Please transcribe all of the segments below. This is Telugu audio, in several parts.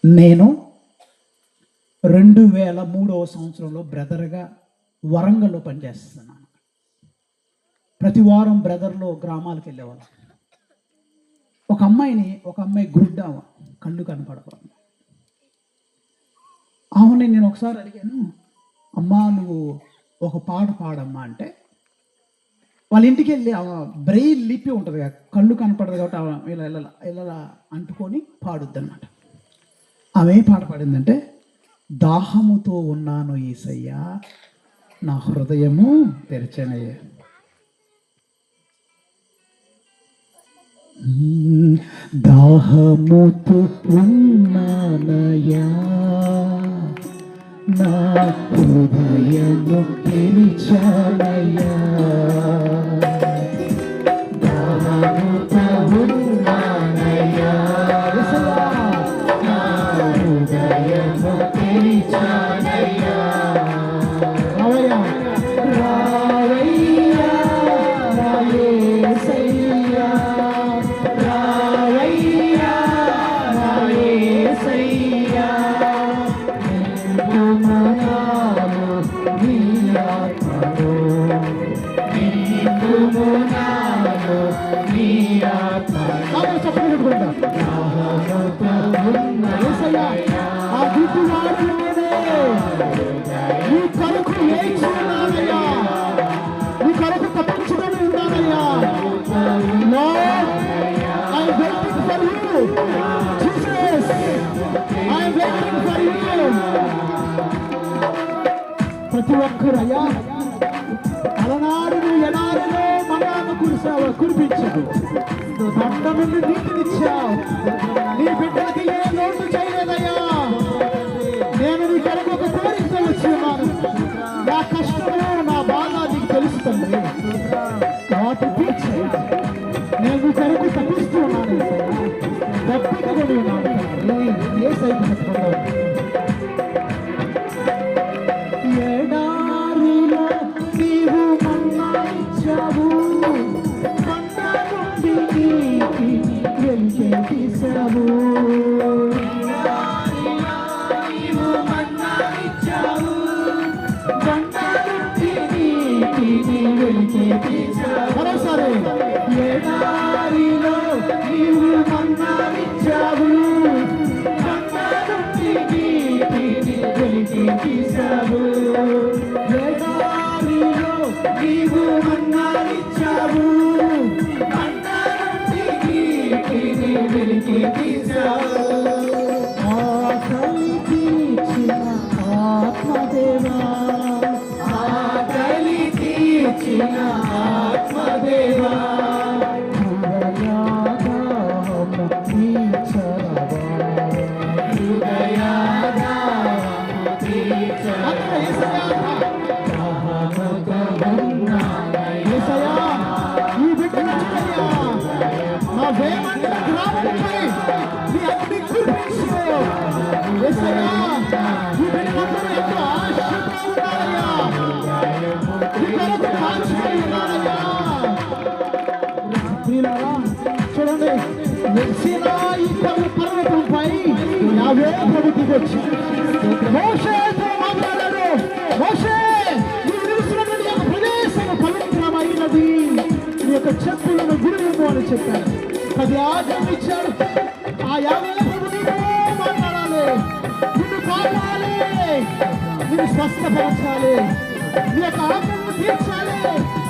నేను 2003వ సంవత్సరంలో బ్రదర్గా వరంగల్లో పనిచేస్తున్నాను. ప్రతి వారం బ్రదర్లో గ్రామాలకు వెళ్ళేవాళ్ళం. ఒక అమ్మాయి గుడ్డామ, కళ్ళు కనపడకూడదు. ఆమెని నేను ఒకసారి అడిగాను, అమ్మా నువ్వు ఒక పాట పాడమ్మా అంటే, వాళ్ళ ఇంటికి వెళ్ళి బ్రెయిల్ లిపి ఉంటుంది కదా, కళ్ళు కనపడదు కాబట్టి ఇలా ఇలా ఇలా అంటుకొని పాడుద్ది అన్నమాట. ఆమె ఏ పాట పాడిందంటే, దాహముతో ఉన్నాను యేసయ్యా, నా హృదయము తెరచనయ్యా. దాహముతో ఉన్నానయ్యా, నా హృదయము తెరచనయ్యా. దాహముతో ఉన్నానయ్యా, నా హృదయము తెరచనయ్యా. రావయ్యా నా యేసయ్యా, రావయ్యా నా యేసయ్యా, నిండుమనాను నీ ఆత్మతో, నిండుమనాను నీ ఆత్మతో. దాహముతో ఉన్న యేసయ్యా, ఆ గుడ్డివాడు నేనే, నీ కొరకు వేచి ఉన్నానయ్యా, నీ కొరకు తప్పించుకొని ఉన్నానయ్యా. Lord, I am waiting for you. Jesus, I am waiting for you. ప్రతి ఒక్కరు అయ్యా, అలనాడు ఎడారిలో మనాను కురిపించావు, దండ నుండి నీటినిచ్చావు, నీ బిడ్డలకి ఏ లోటు చేయలేదయ్యా. నేను నీ కొరకు ఒక కోరికతో వచ్చి ఉన్నాను. నా కష్టము నా బాధ నీకు తెలుసు తండ్రి, వాటి తీర్చయ్యా. నేను నీ కొరకు తప్పిస్తూ ఉన్నాను, తప్పికొని ఉన్నాను ఏ సైతం చెప్పుకున్నాను. ఎడారిలో నీవు మన్నా ఇచ్చావు, కొండ నుండి నీటిని వెలికి తీసావు. మరోసారి ఎడారిలో నీవు మన్నా ఇచ్చావు, కొండ నుండి నీటిని వెలికి తీసావు. ఎడారిలో నీవు మన్నా ఇచ్చావు, కొండ నుండి నీటిని వెలికి తీసావు. ఆకలి తీర్చిన ఆత్మదేవా, ఆకలి తీర్చిన ఆత్మదేవా, హృదయాదాహము తీర్చవా, హృదయాదాహము తీర్చవా. దాహముతో ఉన్నానయ్యా, యేసయ్యా, ఈ బిడ్డను చూడయ్యా, నా వేమంటిన గ్రామంపై నీ అగ్ని కురిపించు. యేసయ్యా, ఈ బిడ్డలందరూ ఎంతో ఆశతో ఉన్నారయ్యా, నీ కొరకు కాల్చుకొని ఉన్నారయ్యా. ప్రియులారా, చూడండి, సీనాయి పర్వతంపై యావే ప్రభుత్వం వచ్చి మోషేతో మాట్లాడాడు. మోషే, నీవు నిలుస్తున్నటువంటి యొక్క ప్రదేశం పవిత్రమైనది, నీ యొక్క చెప్పులను గురువు అని చెప్పాడు. 10 ఆజ్ఞలు ఇచ్చాడు. ఆ యావే ప్రభు నీతో మాట్లాడాలి, నిన్ను కాపాడాలి, నిన్ను స్వస్థపరచాలి, నీ యొక్క ఆత్మను తీర్చాలి,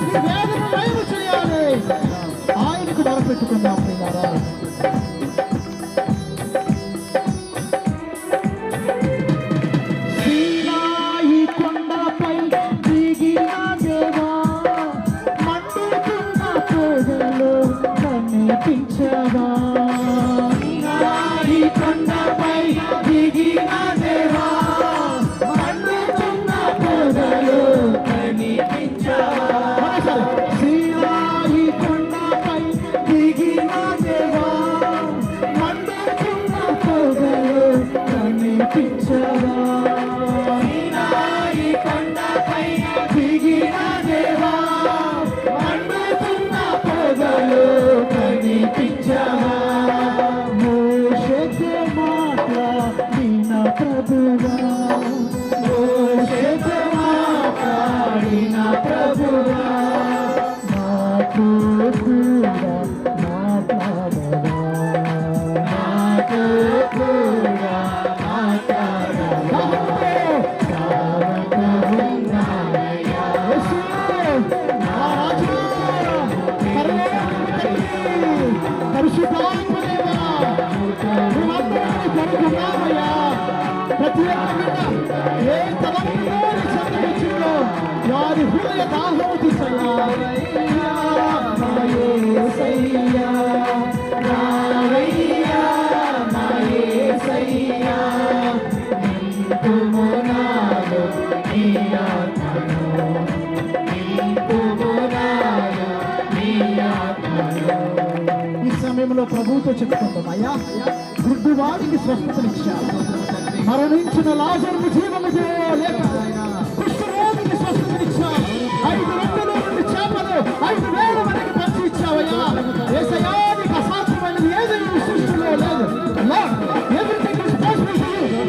నీ వేదన నయం చేయాలి. ఆయనకు మొరపెట్టుకుందాం ప్రియులారా. సీనాయి కొండపై దిగిన దేవా, మండుతున్న పొగలో కనిపించవా. సీనాయి కొండపై దిగిన దేవా, మండుతున్న పొగలో కనిపించవా. సీనాయి కొండపై దిగిన దేవా, మండుతున్న పొగలో కనిపించవా. సీనాయి కొండపై దిగిన దేవా, మండుతున్న పొగలో కనిపించవా. మోషేతో మాట్లాడు ప్రభువా, మోషేతో మాట్లాడిన ప్రభువా, నాతో కూడా మాట్లాడవా, నాతో కూడా మాట్లాడవా. ప్రతి ఒక్క ఏ తలంపులో సంతరించిందో వారి హృదయ దాహము తీర్చయ్యా. ఈ సమయంలో ప్రభువుతో చెప్పుకుంటాం, అయ్యా గుడ్డివాడికి స్వస్థతనిచ్చావు, మరణించిన లాజరుకు జీవము లేక కుష్ఠరోగికి స్వస్థతనిచ్చావు, 5 రొట్టెలు 2 చేపలు 5,000 మందికి పంచి ఇచ్చావయ్యా. యేసయ్యా, నీకు అసాధ్యమైనది ఏది ఈ సృష్టిలో లేదు. Everything is possible to you.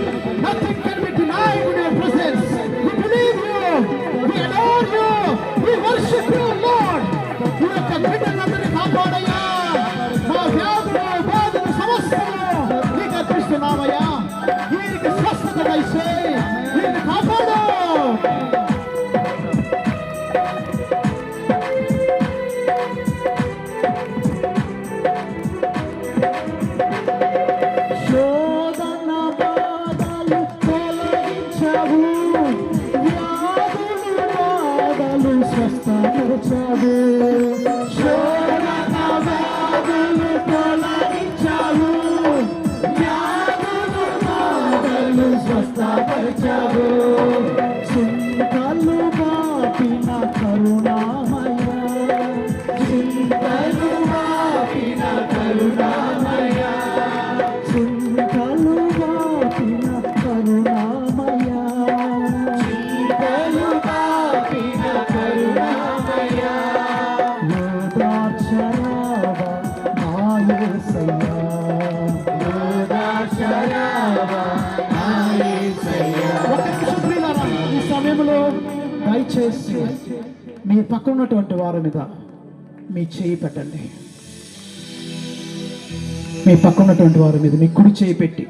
Nothing can be denied in your presence. We believe you. We adore you. We worship you, Lord. ఈ యొక్క బిడ్డలందరినీ కాపాడయ్యా. మా వ్యాధులు బాధలు సమస్యలు నీకు అర్పిస్తున్నామయ్యా. వీరికి స్వస్థత దయచేయి, వీరిని కాపాడు. శోధన బాధలు తొలగించావు, వ్యాధులు బాధలు స్వస్థపరచావు. శోధన బాధలు తొలగించావు, వ్యాధులు బాధలు స్వస్థపరచావు. చింతలు బాపిన కరుణామయ, చింతలు బాపిన కరుణామయ, చింతలు బాపిన కరుణామయ, చింతలు బాపిన కరుణామయ. యోదాక్షరావ నా యేసయ్యా, యోదాక్షరావ నా యేసయ్యా. ఈ సమయంలో దయచేసి మీ పక్కన ఉన్నటువంటి వారి మీద మీ చేయి పెట్టండి. మీ పక్కన ఉన్నటువంటి వారి మీద మీ కుడి చేయి పెట్టి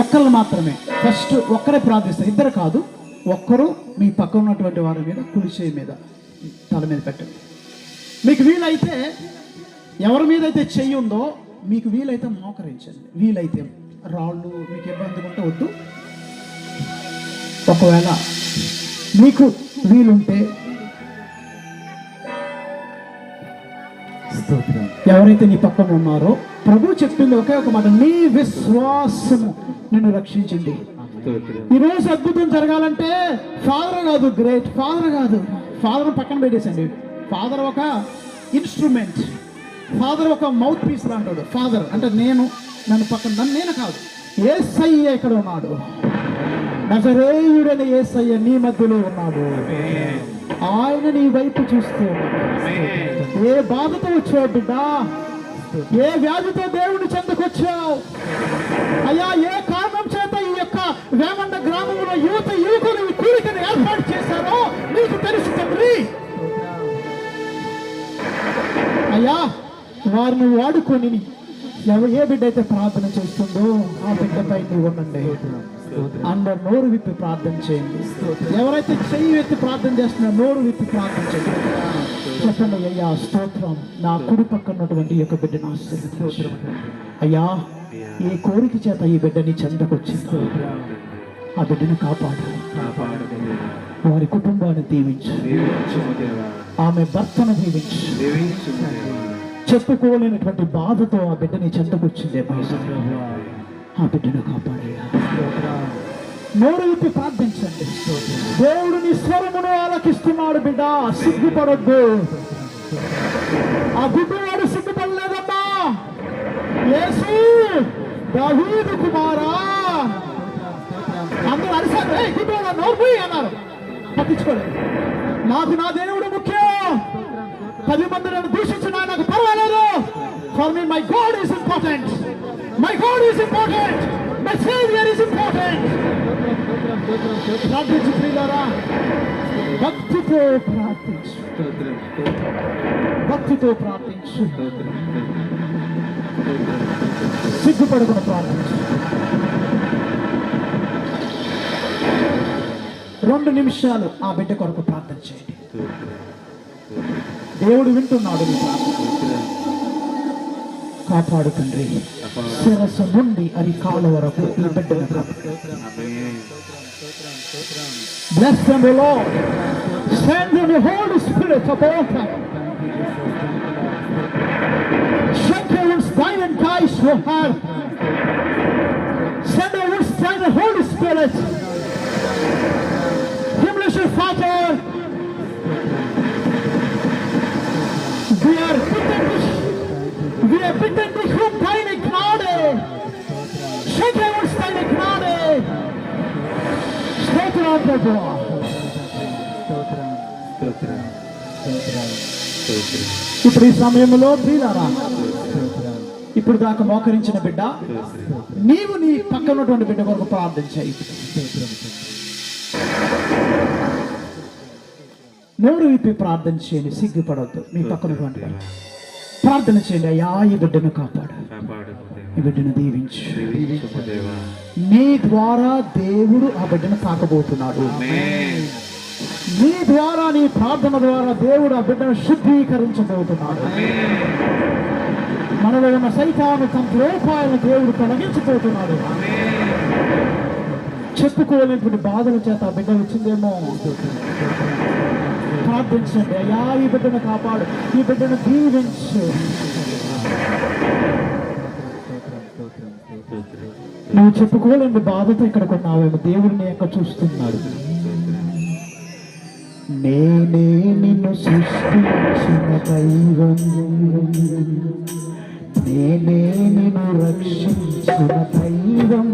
ఒక్కళ్ళు మాత్రమే, ఫస్ట్ ఒక్కరే ప్రార్థిస్తారు, ఇద్దరు కాదు, ఒక్కరు మీ పక్కన ఉన్నటువంటి వారి మీద కుడి చేయి మీద తల మీద పెట్టండి. మీకు వీలైతే ఎవరి మీద అయితే చెయ్యి ఉందో మీకు వీలైతే మోకరించండి. వీలైతే రాళ్ళు మీకు ఇబ్బంది ఉంటే వద్దు. ఒకవేళ మీకు వీలుంటే ఎవరైతే నీ పక్కన ఉన్నారో ప్రభు చెప్పింది ఒకే ఒక మాట, నీ విశ్వాసము నిన్ను రక్షించింది. ఈరోజు అద్భుతం జరగాలంటే ఫాదర్ కాదు, గ్రేట్ ఫాదర్ కాదు, ఫాదర్ పక్కన పెట్టేసండి. ఫాదర్ ఒక ఇన్స్ట్రుమెంట్, ఫాదర్ ఒక మౌత్ పీస్ లాంటాడు. ఫాదర్ అంటే నన్ను పక్కన నేను కాదు, యేసయ్య ఇక్కడ ఉన్నాడు. నజరేయుడైన యేసయ్య నీ మధ్యలో ఉన్నాడు. ఆయన నీ వైపు చూస్తూ ఉన్నాడు. ఏ బాధతో వచ్చావు బిడ్డ, ఏ వ్యాధితో దేవుని చెంతకొచ్చావు అయ్యా, ఏ కారణం చేత ఈ యొక్క వేమండ గ్రామంలో యువకులు కూడికను ఏర్పాటు చేశారో నీకు తెలుసు తండ్రి. అయ్యా, వారిని వాడుకొని ఏ బిడ్డ అయితే ప్రార్థన చేస్తుందో ఆ బిడ్డపై నువ్వు ఉండండి. అందరు నోరు విప్పి ప్రార్థన చేయండి. ఎవరైతే చెయ్యి ఎత్తి ప్రార్థన చేస్తున్నారో నోరు విప్పి ప్రార్థన చేయండి. చెప్పండి, అయ్యా స్తోత్రం, నా కుడి పక్కన ఉన్నటువంటి ఈ యొక్క బిడ్డను ఆశీర్వదించు అయ్యా. ఏ కోరిక చేత ఈ బిడ్డని చెందకొచ్చిందో ఆ బిడ్డను కాపాడు, వారి కుటుంబాన్ని దీవించు, ఆమె భర్తను దీవించు. చెప్పుకోలేనటువంటి బాధతో ఆ బిడ్డని చెంతకొచ్చిందే, ఆ బిడ్డను కాపాడయ్యా. నోరు విప్పి ప్రార్థించండి. దేవుడు నీ స్వరమును ఆలకిస్తున్నాడు బిడ్డ, సిగ్గుపడొద్దు. ఆ గుడ్డివాడు సిగ్గుపడలేదమ్మా. యేసు దావీదు కుమారా, అందరూ అరిసారు, గుడ్డివాడు నోరు అన్నారు, పట్టించుకోలేదు. నాకు నా దేవుడు ముఖ్యం. 10 మంది నన్ను దూషించినా నాకు పర్వాలేదు. For me my God is important. My God is important. My Savior is important. ప్రార్థించు ప్రియులారా, భక్తితో ప్రార్థించు, భక్తితో ప్రార్థించు, సిగ్గుపడకుండా ప్రార్థించు. 2 నిమిషాలు ఆ బిడ్డ కొరకు ప్రార్థన చేయండి. దేవుడు వింటున్నాడు నీ ప్రార్థన. కాపాడు తండ్రి, శిరస్సు నుండి అరికాళ్ళ వరకు ఈ బిడ్డను bless them, O Lord. Send them the Holy Spirit upon them. Schenke uns deinen Geist, O Herr. Sende uns deinen Holy Spirit. Himmlischer Vater, wir bitten dich um deine Gnade. Schenke uns deine Gnade. Stotram, ప్రభు. ఇప్పుడు ఈ సమయంలో ప్రియులారా, ఇప్పుడు దాకా మోకరించిన బిడ్డ, నీవు నీ పక్కన ఉన్నటువంటి బిడ్డ కొరకు ప్రార్థన చేయి. నోరు విప్పి ప్రార్థన చేయండి, సిగ్గుపడవద్దు. మీ పక్కన ప్రార్థన చేయండి. అయ్యా, ఈ బిడ్డను కాపాడు, ఈ బిడ్డను దీవించు. నీ ద్వారా దేవుడు ఆ బిడ్డను తాకబోతున్నాడు. నీ ద్వారా, నీ ప్రార్థన ద్వారా దేవుడు ఆ బిడ్డను శుద్ధీకరించబోతున్నాడు. మనలో ఉన్న సైతాను తన లోపాలను దేవుడు తొలగించబోతున్నాడు. చెప్పుకోలేనటువంటి బాధల చేత ఆ బిడ్డ వచ్చిందేమో. ప్రార్థించండి. అయ్యా, ఈ బిడ్డను కాపాడు, ఈ బిడ్డను దీవించు. నువ్వు చెప్పుకోలేని బాధతో ఇక్కడికి ఉన్నావేమో. దేవుడిని ఎక్కడ చూస్తున్నాడు. నేనే నిన్ను సృష్టించిన దైవం, నేనే నిన్ను రక్షించిన దైవం.